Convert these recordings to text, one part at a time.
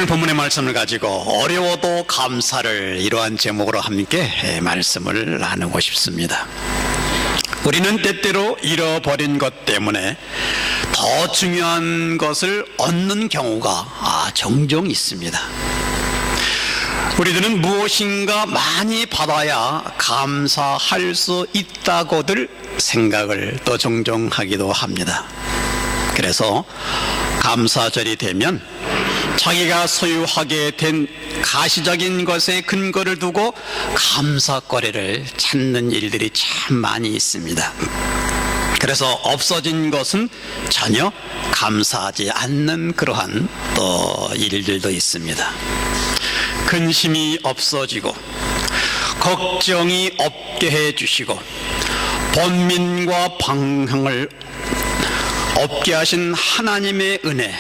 오늘 본문의 말씀을 가지고 어려워도 감사를 이러한 제목으로 함께 말씀을 나누고 싶습니다. 우리는 때때로 잃어버린 것 때문에 더 중요한 것을 얻는 경우가 종종 있습니다. 우리들은 무엇인가 많이 받아야 감사할 수 있다고들 생각을 또 종종 하기도 합니다. 그래서 감사절이 되면 자기가 소유하게 된 가시적인 것에 근거를 두고 감사거리를 찾는 일들이 참 많이 있습니다. 그래서 없어진 것은 전혀 감사하지 않는 그러한 또 일들도 있습니다. 근심이 없어지고 걱정이 없게 해주시고 번민과 방황을 없게 하신 하나님의 은혜,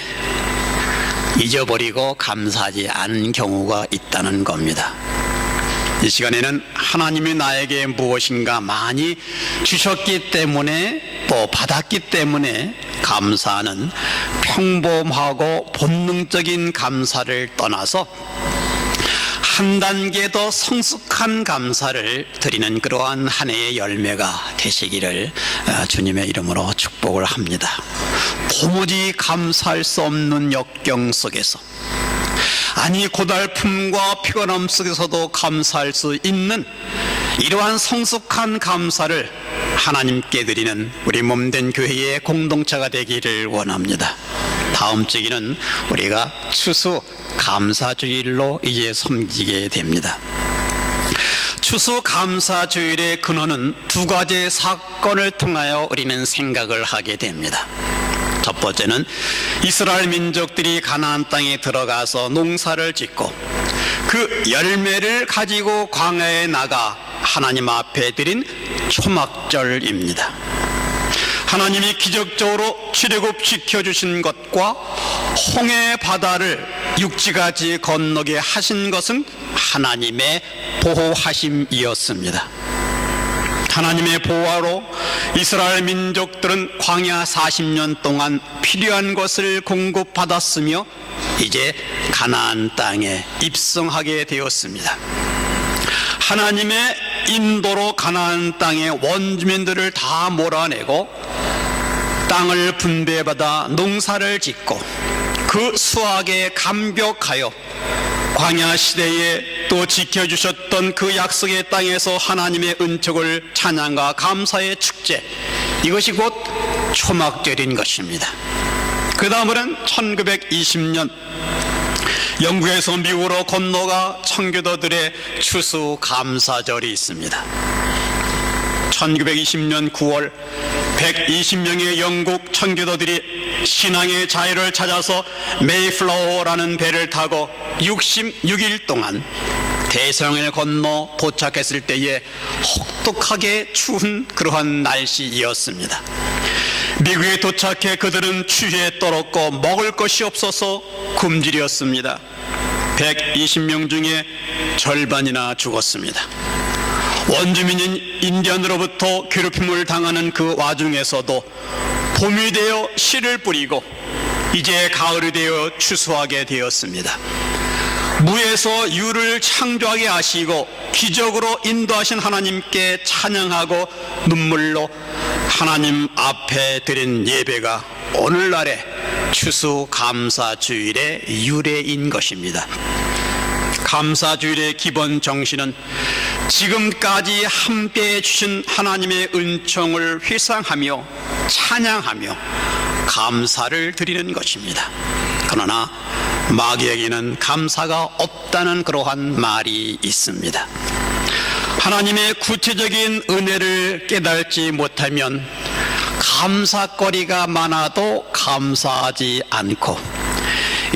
잊어버리고 감사하지 않은 경우가 있다는 겁니다. 이 시간에는 하나님이 나에게 무엇인가 많이 주셨기 때문에 또 받았기 때문에 감사하는 평범하고 본능적인 감사를 떠나서 한 단계 더 성숙한 감사를 드리는 그러한 한 해의 열매가 되시기를 주님의 이름으로 축복을 합니다. 도무지 감사할 수 없는 역경 속에서, 아니 고달픔과 피곤함 속에서도 감사할 수 있는 이러한 성숙한 감사를 하나님께 드리는 우리 몸된 교회의 공동체가 되기를 원합니다. 다음 주기는 우리가 추수 감사주일로 이제 섬기게 됩니다. 추수 감사주일의 근원은 두 가지 사건을 통하여 우리는 생각을 하게 됩니다. 첫 번째는 이스라엘 민족들이 가나안 땅에 들어가서 농사를 짓고 그 열매를 가지고 광야에 나가 하나님 앞에 드린 초막절입니다. 하나님이 기적적으로 출애굽시켜 주신 것과 홍해 바다를 육지같이 건너게 하신 것은 하나님의 보호하심이었습니다. 하나님의 보호로 이스라엘 민족들은 광야 40년 동안 필요한 것을 공급받았으며 이제 가나안 땅에 입성하게 되었습니다. 하나님의 인도로 가나안 땅의 원주민들을 다 몰아내고 땅을 분배받아 농사를 짓고 그 수확에 감격하여 광야 시대에 또 지켜주셨던 그 약속의 땅에서 하나님의 은총을 찬양과 감사의 축제, 이것이 곧 초막절인 것입니다. 그 다음으로는 1920년 영국에서 미국으로 건너가 청교도들의 추수 감사절이 있습니다. 1920년 9월 120명의 영국 청교도들이 신앙의 자유를 찾아서 메이플라워라는 배를 타고 66일 동안 대서양을 건너 도착했을 때에 혹독하게 추운 그러한 날씨이었습니다. 미국에 도착해 그들은 추위에 떨었고 먹을 것이 없어서 굶주렸습니다. 120명 중에 절반이나 죽었습니다. 원주민인 인디언으로부터 괴롭힘을 당하는 그 와중에서도 봄이 되어 씨를 뿌리고 이제 가을이 되어 추수하게 되었습니다. 무에서 유를 창조하게 하시고 기적으로 인도하신 하나님께 찬양하고 눈물로 하나님 앞에 드린 예배가 오늘날의 추수 감사주일의 유래인 것입니다. 감사주일의 기본 정신은 지금까지 함께해 주신 하나님의 은총을 회상하며 찬양하며 감사를 드리는 것입니다. 그러나 마귀에게는 감사가 없다는 그러한 말이 있습니다. 하나님의 구체적인 은혜를 깨닫지 못하면 감사거리가 많아도 감사하지 않고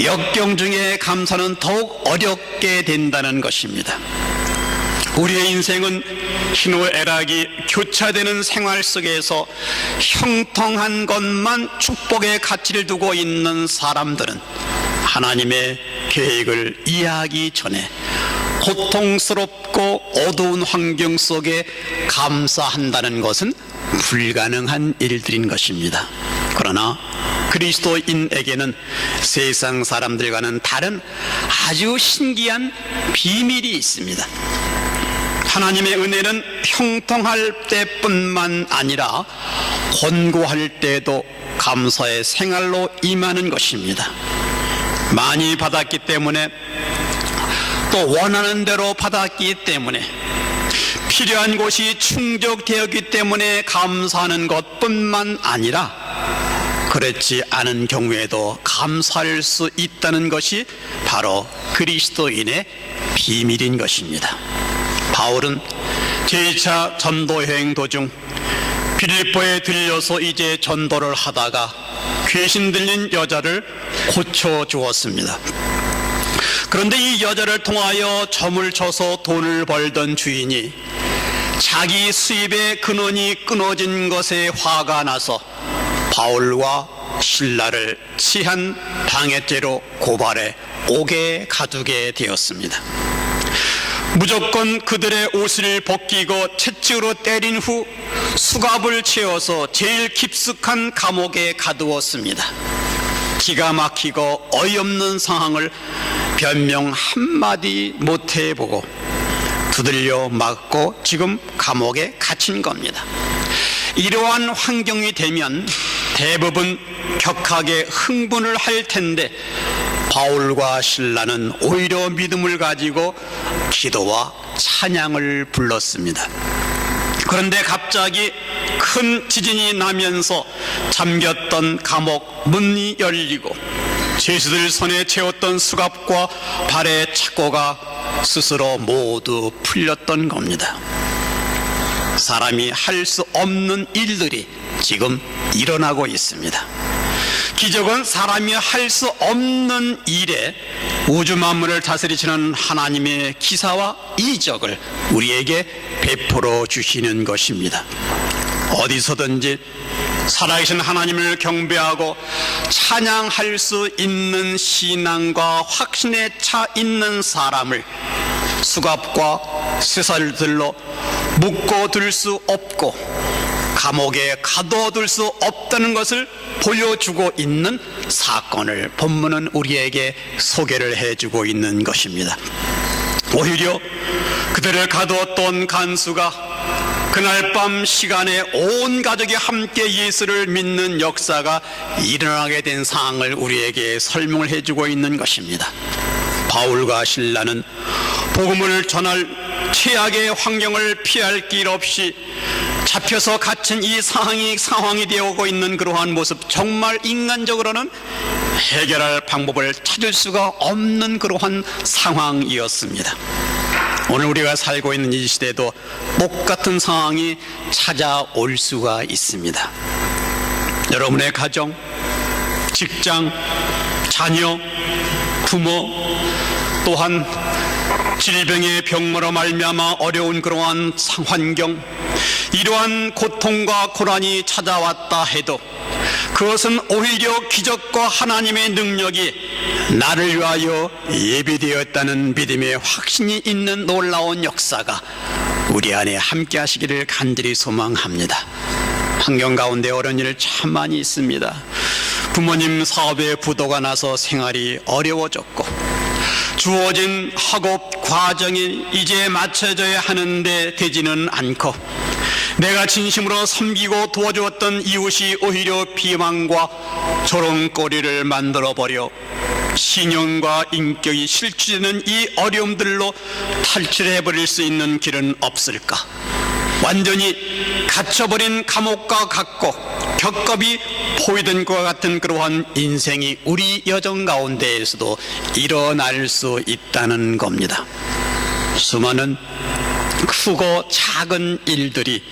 역경 중에 감사는 더욱 어렵게 된다는 것입니다. 우리의 인생은 희노애락이 교차되는 생활 속에서 형통한 것만 축복의 가치를 두고 있는 사람들은 하나님의 계획을 이해하기 전에 고통스럽고 어두운 환경 속에 감사한다는 것은 불가능한 일들인 것입니다. 그러나 그리스도인에게는 세상 사람들과는 다른 아주 신기한 비밀이 있습니다. 하나님의 은혜는 형통할 때뿐만 아니라 권고할 때도 감사의 생활로 임하는 것입니다. 많이 받았기 때문에, 또 원하는 대로 받았기 때문에, 필요한 것이 충족되었기 때문에 감사하는 것뿐만 아니라 그렇지 않은 경우에도 감사할 수 있다는 것이 바로 그리스도인의 비밀인 것입니다. 바울은 제2차 전도여행 도중 빌립보에 들려서 이제 전도를 하다가 귀신 들린 여자를 고쳐주었습니다. 그런데 이 여자를 통하여 점을 쳐서 돈을 벌던 주인이 자기 수입의 근원이 끊어진 것에 화가 나서 바울과 신라를 치한 방해죄로 고발해 옥에 가두게 되었습니다. 무조건 그들의 옷을 벗기고 채찍으로 때린 후 수갑을 채워서 제일 깊숙한 감옥에 가두었습니다. 기가 막히고 어이없는 상황을 변명 한마디 못해보고 두들려 맞고 지금 감옥에 갇힌 겁니다. 이러한 환경이 되면 대부분 격하게 흥분을 할 텐데 바울과 신라는 오히려 믿음을 가지고 기도와 찬양을 불렀습니다. 그런데 갑자기 큰 지진이 나면서 잠겼던 감옥 문이 열리고 죄수들 손에 채웠던 수갑과 발의 착고가 스스로 모두 풀렸던 겁니다. 사람이 할 수 없는 일들이 지금 일어나고 있습니다. 기적은 사람이 할 수 없는 일에 우주 만물을 다스리시는 하나님의 기사와 이적을 우리에게 베풀어 주시는 것입니다. 어디서든지 살아계신 하나님을 경배하고 찬양할 수 있는 신앙과 확신에 차 있는 사람을 수갑과 쇠살들로 묶어둘 수 없고 감옥에 가둬둘 수 없다는 것을 보여주고 있는 사건을 본문은 우리에게 소개를 해주고 있는 것입니다. 오히려 그들을 가두었던 간수가 그날 밤 시간에 온 가족이 함께 예수를 믿는 역사가 일어나게 된 상황을 우리에게 설명을 해주고 있는 것입니다. 바울과 신라는 복음을 전할 최악의 환경을 피할 길 없이 잡혀서 갇힌 이 상황이 되어오고 있는 그러한 모습, 정말 인간적으로는 해결할 방법을 찾을 수가 없는 그러한 상황이었습니다. 오늘 우리가 살고 있는 이 시대도 똑같은 상황이 찾아올 수가 있습니다. 여러분의 가정, 직장, 자녀, 부모, 또한 질병의 병마로 말미암아 어려운 그러한 환경, 이러한 고통과 고난이 찾아왔다 해도 그것은 오히려 기적과 하나님의 능력이 나를 위하여 예비되었다는 믿음의 확신이 있는 놀라운 역사가 우리 안에 함께 하시기를 간절히 소망합니다. 환경 가운데 어려운 일 참 많이 있습니다. 부모님 사업에 부도가 나서 생활이 어려워졌고, 주어진 학업 과정이 이제 마쳐져야 하는데 되지는 않고, 내가 진심으로 섬기고 도와주었던 이웃이 오히려 비방과 조롱거리를 만들어버려 신용과 인격이 실추되는 이 어려움들로 탈출해버릴 수 있는 길은 없을까? 완전히 갇혀버린 감옥과 같고 겹겹이 포위된 것과 같은 그러한 인생이 우리 여정 가운데에서도 일어날 수 있다는 겁니다. 수많은 크고 작은 일들이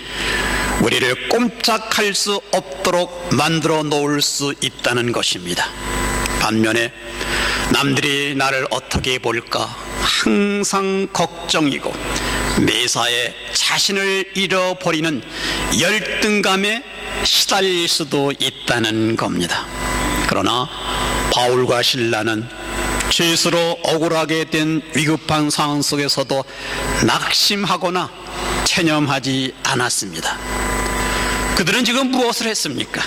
우리를 꼼짝할 수 없도록 만들어 놓을 수 있다는 것입니다. 반면에 남들이 나를 어떻게 볼까 항상 걱정이고 매사에 자신을 잃어버리는 열등감에 시달릴 수도 있다는 겁니다. 그러나 바울과 신라는 죄수로 억울하게 된 위급한 상황 속에서도 낙심하거나 체념하지 않았습니다. 그들은 지금 무엇을 했습니까?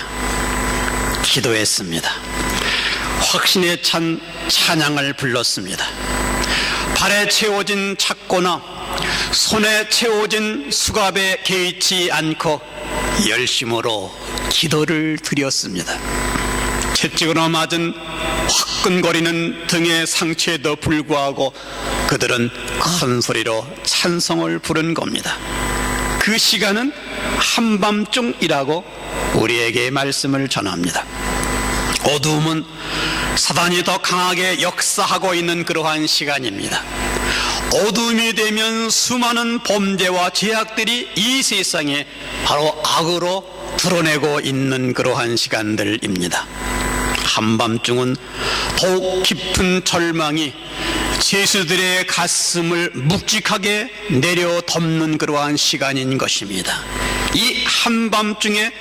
기도했습니다. 확신에 찬 찬양을 불렀습니다. 발에 채워진 착고나 손에 채워진 수갑에 개의치 않고 열심으로 기도를 드렸습니다. 채찍으로 맞은 화끈거리는 등의 상처에도 불구하고 그들은 큰 소리로 찬송을 부른 겁니다. 그 시간은 한밤중이라고 우리에게 말씀을 전합니다. 어두움은 사단이 더 강하게 역사하고 있는 그러한 시간입니다. 어두움이 되면 수많은 범죄와 죄악들이 이 세상에 바로 악으로 드러내고 있는 그러한 시간들입니다. 한밤중은 더욱 깊은 절망이 죄수들의 가슴을 묵직하게 내려 덮는 그러한 시간인 것입니다. 이 한밤중에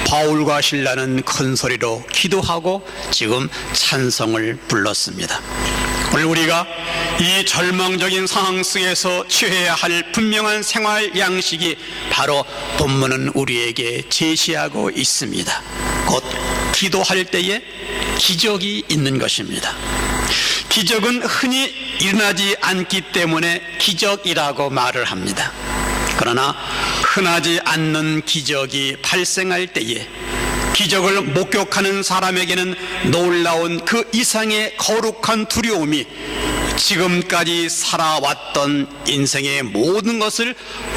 바울과 실라는 큰 소리로 기도하고 지금 찬송을 불렀습니다. 오늘 우리가 이 절망적인 상황 속에서 취해야 할 분명한 생활 양식이 바로 본문은 우리에게 제시하고 있습니다. 곧 기도할 때에 기적이 있는 것입니다. 기적은 흔히 일어나지 않기 때문에 기적이라고 말을 합니다. 그러나 흔하지 않는 기적이 발생할 때에 기적을 목격하는 사람에게는 놀라운 그 이상의 거룩한 두려움이 지금까지 살아왔던 인생의 모든 것을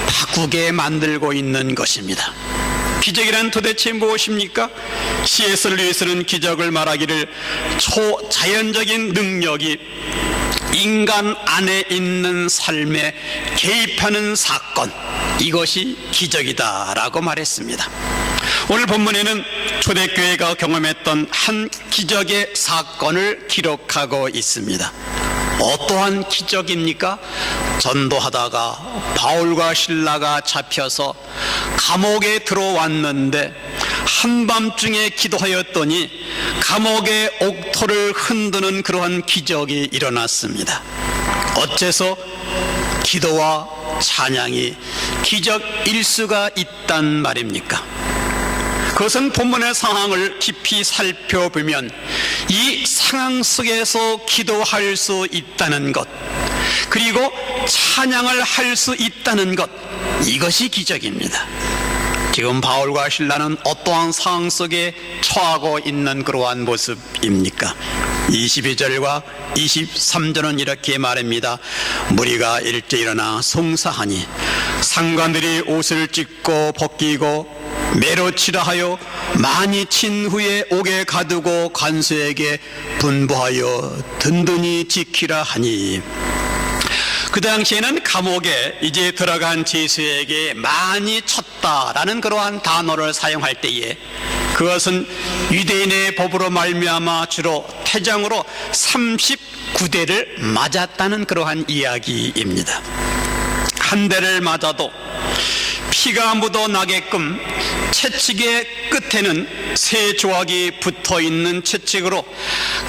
바꾸게 만들고 있는 것입니다. 기적이란 도대체 무엇입니까? C.S. 루이스는 기적을 말하기를 초자연적인 능력이 인간 안에 있는 삶에 개입하는 사건, 이것이 기적이다라고 말했습니다. 오늘 본문에는 초대교회가 경험했던 한 기적의 사건을 기록하고 있습니다. 어떠한 기적입니까? 전도하다가 바울과 실라가 잡혀서 감옥에 들어왔는데 한밤중에 기도하였더니 감옥의 옥토를 흔드는 그러한 기적이 일어났습니다. 어째서 기도와 찬양이 기적일 수가 있단 말입니까? 그것은 본문의 상황을 깊이 살펴보면 이 상황 속에서 기도할 수 있다는 것, 그리고 찬양을 할 수 있다는 것, 이것이 기적입니다. 지금 바울과 실라는 어떠한 상황 속에 처하고 있는 그러한 모습입니까? 22절과 23절은 이렇게 말합니다. 무리가 일제 일어나 송사하니 상관들이 옷을 찢고 벗기고 매로 치라 하여 많이 친 후에 옥에 가두고 관수에게 분부하여 든든히 지키라 하니, 그 당시에는 감옥에 이제 들어간 죄수에게 많이 쳤다라는 그러한 단어를 사용할 때에 그것은 유대인의 법으로 말미암아 주로 태장으로 39대를 맞았다는 그러한 이야기입니다. 한 대를 맞아도 피가 묻어나게끔 채찍의 끝에는 새 조각이 붙어있는 채찍으로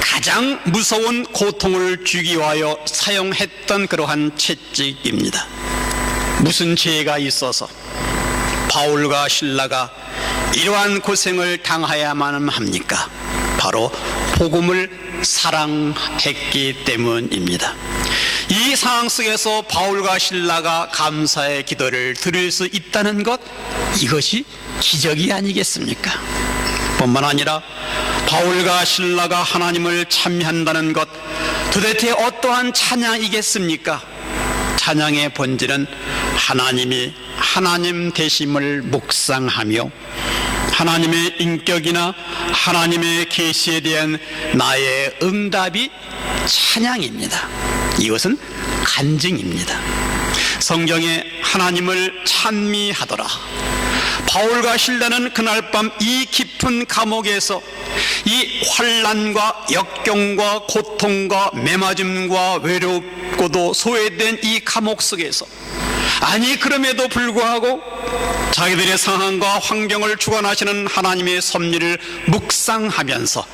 가장 무서운 고통을 주기 위하여 사용했던 그러한 채찍입니다. 무슨 죄가 있어서 바울과 실라가 이러한 고생을 당해야만 합니까? 바로 복음을 사랑했기 때문입니다. 이 상황 속에서 바울과 실라가 감사의 기도를 드릴 수 있다는 것, 이것이 기적이 아니겠습니까? 뿐만 아니라 바울과 실라가 하나님을 찬미한다는 것, 도대체 어떠한 찬양이겠습니까? 찬양의 본질은 하나님이 하나님 되심을 묵상하며 하나님의 인격이나 하나님의 계시에 대한 나의 응답이 찬양입니다. 이것은 간증입니다. 성경에 하나님을 찬미하더라. 바울과 실라는 그날 밤 이 깊은 감옥에서 이 환난과 역경과 고통과 매맞음과 외롭고도 소외된 이 감옥 속에서, 아니 그럼에도 불구하고 자기들의 상황과 환경을 주관하시는 하나님의 섭리를 묵상하면서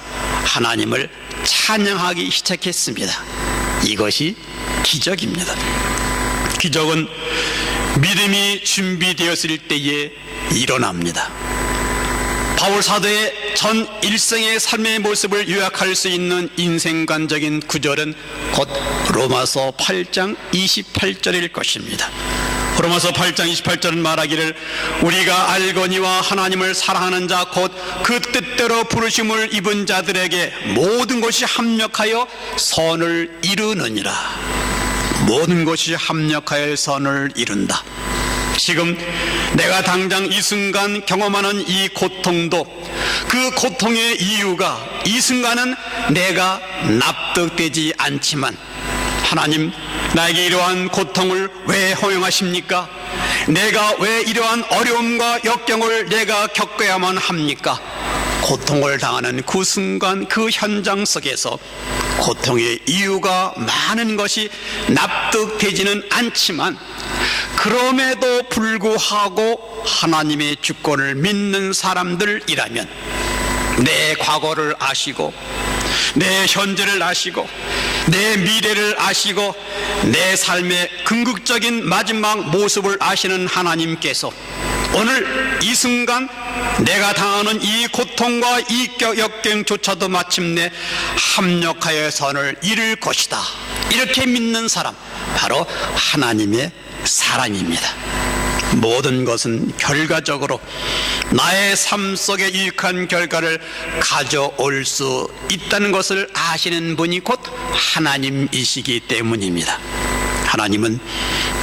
하나님을 찬양하기 시작했습니다. 이것이 기적입니다. 기적은 믿음이 준비되었을 때에 일어납니다. 바울 사도의 전 일생의 삶의 모습을 요약할 수 있는 인생관적인 구절은 곧 로마서 8장 28절일 것입니다. 로마서 8장 28절은 말하기를 우리가 알거니와 하나님을 사랑하는 자 곧 그 뜻대로 부르심을 입은 자들에게 모든 것이 합력하여 선을 이루느니라. 모든 것이 합력하여 선을 이룬다. 지금 내가 당장 이 순간 경험하는 이 고통도 그 고통의 이유가 이 순간은 내가 납득되지 않지만 하나님, 나에게 이러한 고통을 왜 허용하십니까? 내가 왜 이러한 어려움과 역경을 내가 겪어야만 합니까? 고통을 당하는 그 순간 그 현장 속에서 고통의 이유가 많은 것이 납득되지는 않지만 그럼에도 불구하고 하나님의 주권을 믿는 사람들이라면 내 과거를 아시고 내 현재를 아시고 내 미래를 아시고 내 삶의 궁극적인 마지막 모습을 아시는 하나님께서 오늘 이 순간 내가 당하는 이 고통과 이 역경조차도 마침내 합력하여 선을 이룰 것이다, 이렇게 믿는 사람, 바로 하나님의 사람입니다. 모든 것은 결과적으로 나의 삶 속에 유익한 결과를 가져올 수 있다는 것을 아시는 분이 곧 하나님이시기 때문입니다. 하나님은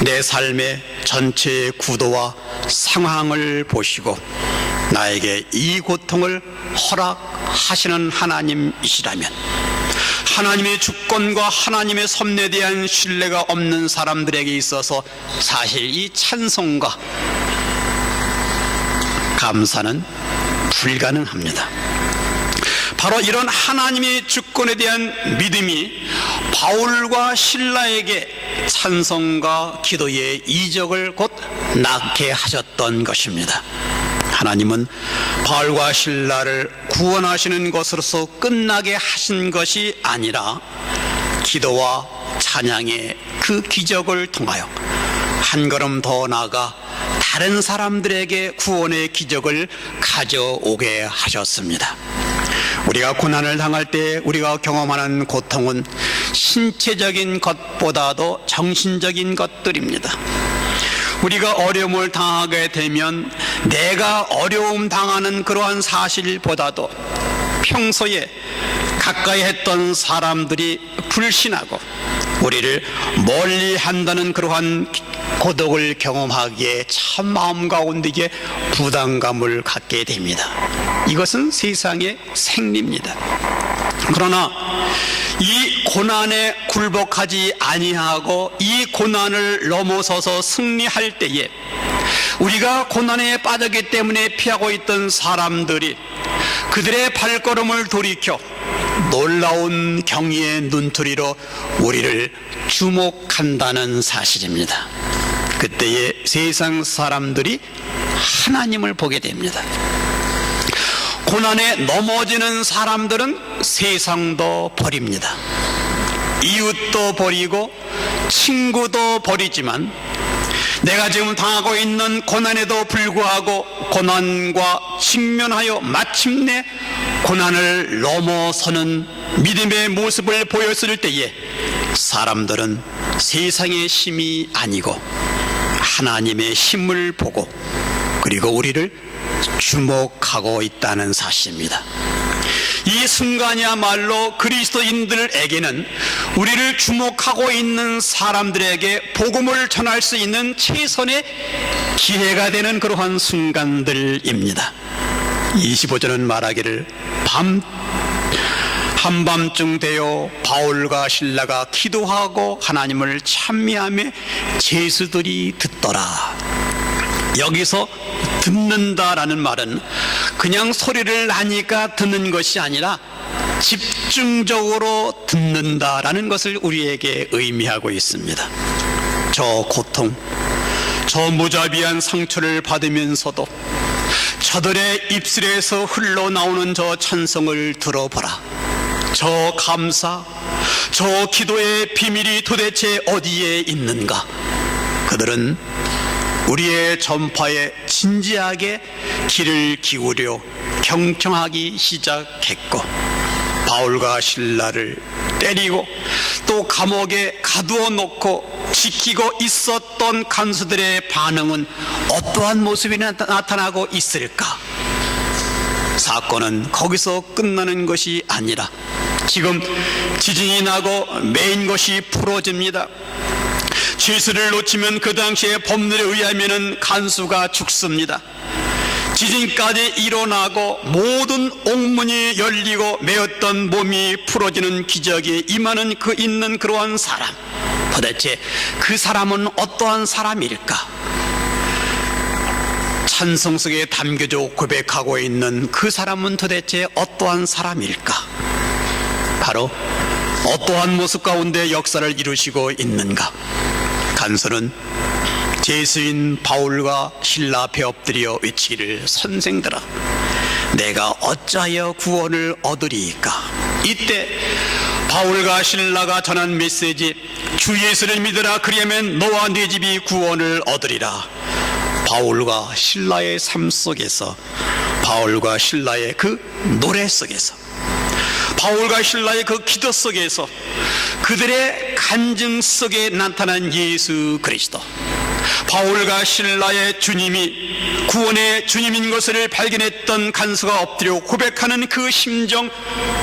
내 삶의 전체의 구도와 상황을 보시고 나에게 이 고통을 허락하시는 하나님이시라면 하나님의 주권과 하나님의 섭리에 대한 신뢰가 없는 사람들에게 있어서 사실 이 찬송과 감사는 불가능합니다. 바로 이런 하나님의 주권에 대한 믿음이 바울과 실라에게 찬송과 기도의 이적을 곧 낳게 하셨던 것입니다. 하나님은 바울과 실라를 구원하시는 것으로서 끝나게 하신 것이 아니라 기도와 찬양의 그 기적을 통하여 한 걸음 더 나아가 다른 사람들에게 구원의 기적을 가져오게 하셨습니다. 우리가 고난을 당할 때 우리가 경험하는 고통은 신체적인 것보다도 정신적인 것들입니다. 우리가 어려움을 당하게 되면 내가 어려움 당하는 그러한 사실보다도 평소에 가까이 했던 사람들이 불신하고 우리를 멀리 한다는 그러한 고독을 경험하기에 참 마음 가운데 부담감을 갖게 됩니다. 이것은 세상의 생리입니다. 그러나 이 고난에 굴복하지 아니하고 이 고난을 넘어서서 승리할 때에 우리가 고난에 빠졌기 때문에 피하고 있던 사람들이 그들의 발걸음을 돌이켜 놀라운 경의의 눈초리로 우리를 주목한다는 사실입니다. 그때에 세상 사람들이 하나님을 보게 됩니다. 고난에 넘어지는 사람들은 세상도 버립니다. 이웃도 버리고 친구도 버리지만 내가 지금 당하고 있는 고난에도 불구하고 고난과 직면하여 마침내 고난을 넘어서는 믿음의 모습을 보였을 때에 사람들은 세상의 힘이 아니고 하나님의 힘을 보고 그리고 우리를 주목하고 있다는 사실입니다. 이 순간이야말로 그리스도인들에게는 우리를 주목하고 있는 사람들에게 복음을 전할 수 있는 최선의 기회가 되는 그러한 순간들입니다. 25절은 말하기를 한밤중 되어 바울과 실라가 기도하고 하나님을 찬미하며 제수들이 듣더라. 여기서 듣는다라는 말은 그냥 소리를 나니까 듣는 것이 아니라 집중적으로 듣는다라는 것을 우리에게 의미하고 있습니다. 저 고통, 저 무자비한 상처를 받으면서도 저들의 입술에서 흘러나오는 저 찬송을 들어보라. 저 감사, 저 기도의 비밀이 도대체 어디에 있는가? 그들은 우리의 전파에 진지하게 귀를 기울여 경청하기 시작했고, 바울과 실라를 때리고 또 감옥에 가두어 놓고 지키고 있었던 간수들의 반응은 어떠한 모습이 나타나고 있을까? 사건은 거기서 끝나는 것이 아니라 지금 지진이 나고 메인 것이 풀어집니다. 죄수를 놓치면 그 당시의 법률에 의하면 간수가 죽습니다. 지진까지 일어나고 모든 옥문이 열리고 메었던 몸이 풀어지는 기적이 임하는 그 있는 그러한 사람, 도대체 그 사람은 어떠한 사람일까? 찬송 속에 담겨져 고백하고 있는 그 사람은 도대체 어떠한 사람일까? 바로 어떠한 모습 가운데 역사를 이루시고 있는가? 간수는 제수인 바울과 실라 앞에 엎드려 외치기를, 선생들아, 내가 어찌하여 구원을 얻으리이까? 이때 바울과 실라가 전한 메시지, 주 예수를 믿으라, 그리하면 너와 네 집이 구원을 얻으리라. 바울과 실라의 삶 속에서, 바울과 실라의 그 노래 속에서, 바울과 신라의 그 기도 속에서, 그들의 간증 속에 나타난 예수 그리스도, 바울과 신라의 주님이 구원의 주님인 것을 발견했던 간수가 엎드려 고백하는 그 심정,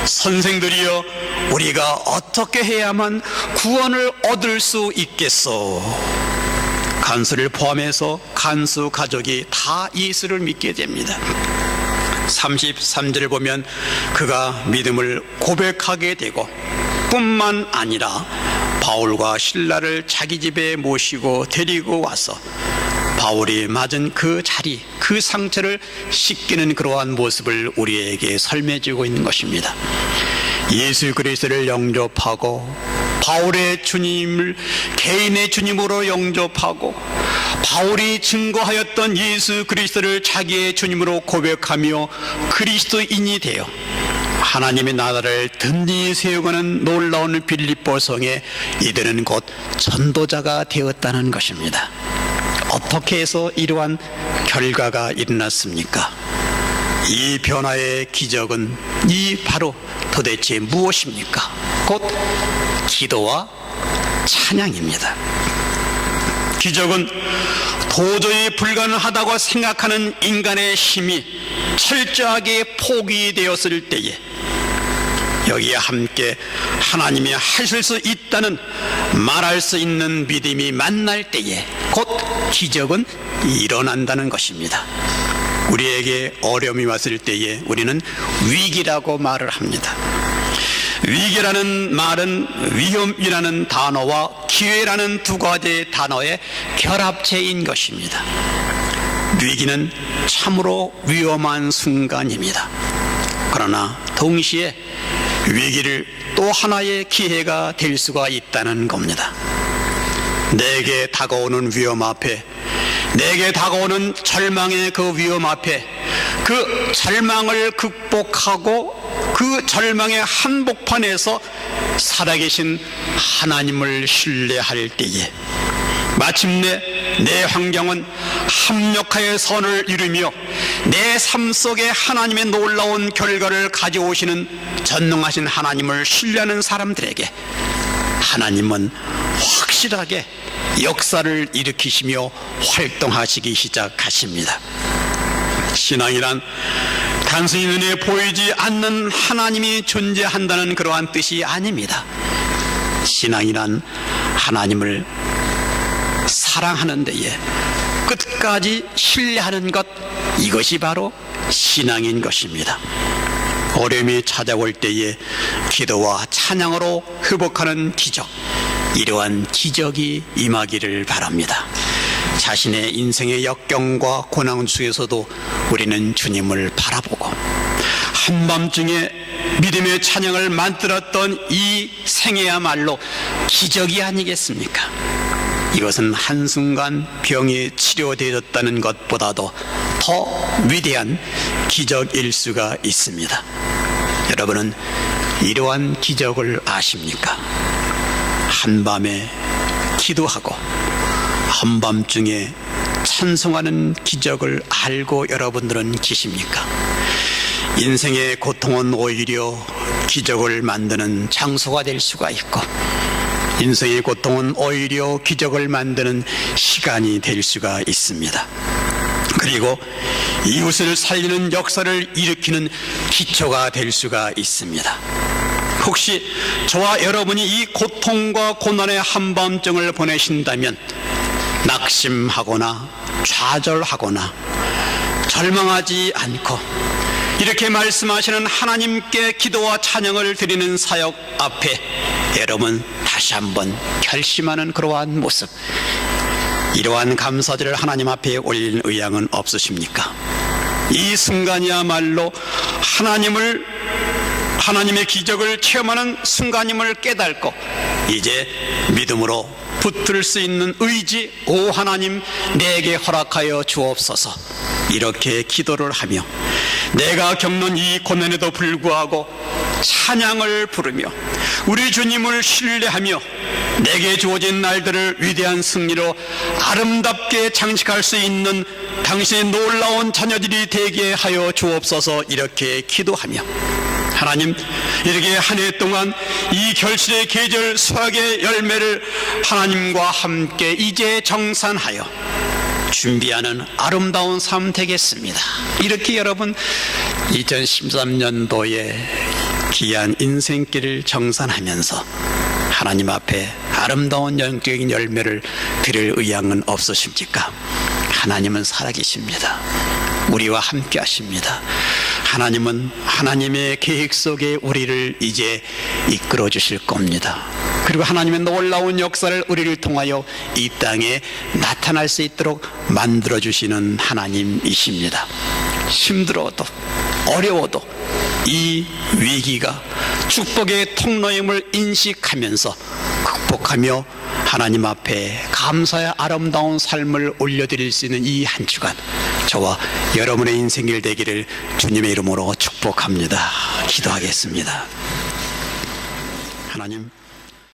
선생들이여, 우리가 어떻게 해야만 구원을 얻을 수 있겠소? 간수를 포함해서 간수 가족이 다 예수를 믿게 됩니다. 33절을 보면 그가 믿음을 고백하게 되고, 뿐만 아니라 바울과 실라를 자기 집에 모시고 데리고 와서 바울이 맞은 그 자리, 그 상처를 씻기는 그러한 모습을 우리에게 설명해 주고 있는 것입니다. 예수 그리스도를 영접하고 바울의 주님을 개인의 주님으로 영접하고 바울이 증거하였던 예수 그리스도를 자기의 주님으로 고백하며 그리스도인이 되어 하나님의 나라를 든든히 세우고는 놀라운 빌립보 성에 이들은 곧 전도자가 되었다는 것입니다. 어떻게 해서 이러한 결과가 일어났습니까? 이 변화의 기적은 이 바로 도대체 무엇입니까? 곧 기도와 찬양입니다. 기적은 도저히 불가능하다고 생각하는 인간의 힘이 철저하게 포기되었을 때에, 여기에 함께 하나님이 하실 수 있다는 말할 수 있는 믿음이 만날 때에 곧 기적은 일어난다는 것입니다. 우리에게 어려움이 왔을 때에 우리는 위기라고 말을 합니다. 위기라는 말은 위험이라는 단어와 기회라는 두 가지의 단어의 결합체인 것입니다. 위기는 참으로 위험한 순간입니다. 그러나 동시에 위기를 또 하나의 기회가 될 수가 있다는 겁니다. 내게 다가오는 위험 앞에, 내게 다가오는 절망의 그 위험 앞에, 그 절망을 극복하고 그 절망의 한복판에서 살아계신 하나님을 신뢰할 때에 마침내 내 환경은 합력하여 선을 이루며 내 삶 속에 하나님의 놀라운 결과를 가져오시는 전능하신 하나님을 신뢰하는 사람들에게 하나님은 확실하게 역사를 일으키시며 활동하시기 시작하십니다. 신앙이란 단순히 눈에 보이지 않는 하나님이 존재한다는 그러한 뜻이 아닙니다. 신앙이란 하나님을 사랑하는 데에 끝까지 신뢰하는 것, 이것이 바로 신앙인 것입니다. 어려움이 찾아올 때에 기도와 찬양으로 회복하는 기적, 이러한 기적이 임하기를 바랍니다. 자신의 인생의 역경과 고난 속에서도 우리는 주님을 바라보고 한밤중에 믿음의 찬양을 만들었던 이 생애야말로 기적이 아니겠습니까? 이것은 한순간 병이 치료되었다는 것보다도 더 위대한 기적일 수가 있습니다. 여러분은 이러한 기적을 아십니까? 한밤에 기도하고 한밤중에 찬송하는 기적을 알고 여러분들은 계십니까? 인생의 고통은 오히려 기적을 만드는 장소가 될 수가 있고, 인생의 고통은 오히려 기적을 만드는 시간이 될 수가 있습니다. 그리고 이웃을 살리는 역사를 일으키는 기초가 될 수가 있습니다. 혹시 저와 여러분이 이 고통과 고난의 한밤중을 보내신다면 낙심하거나 좌절하거나 절망하지 않고 이렇게 말씀하시는 하나님께 기도와 찬양을 드리는 사역 앞에 여러분 다시 한번 결심하는 그러한 모습, 이러한 감사절을 하나님 앞에 올리는 의향은 없으십니까? 이 순간이야말로 하나님의 기적을 체험하는 순간임을 깨닫고 이제 믿음으로 붙들 수 있는 의지, 오 하나님 내게 허락하여 주옵소서, 이렇게 기도를 하며 내가 겪는 이 고난에도 불구하고 찬양을 부르며 우리 주님을 신뢰하며 내게 주어진 날들을 위대한 승리로 아름답게 장식할 수 있는 당신의 놀라운 자녀들이 되게 하여 주옵소서, 이렇게 기도하며 하나님, 이렇게 한 해 동안 이 결실의 계절 수확의 열매를 하나님과 함께 이제 정산하여 준비하는 아름다운 삶 되겠습니다. 이렇게 여러분 2013년도에 귀한 인생길을 정산하면서 하나님 앞에 아름다운 영적인 열매를 드릴 의향은 없으십니까? 하나님은 살아계십니다. 우리와 함께 하십니다. 하나님은 하나님의 계획 속에 우리를 이제 이끌어 주실 겁니다. 그리고 하나님의 놀라운 역사를 우리를 통하여 이 땅에 나타날 수 있도록 만들어 주시는 하나님이십니다. 힘들어도 어려워도 이 위기가 축복의 통로임을 인식하면서 극복하며 하나님 앞에 감사의 아름다운 삶을 올려드릴 수 있는 이 한 주간, 저와 여러분의 인생길 되기를 주님의 이름으로 축복합니다. 기도하겠습니다. 하나님,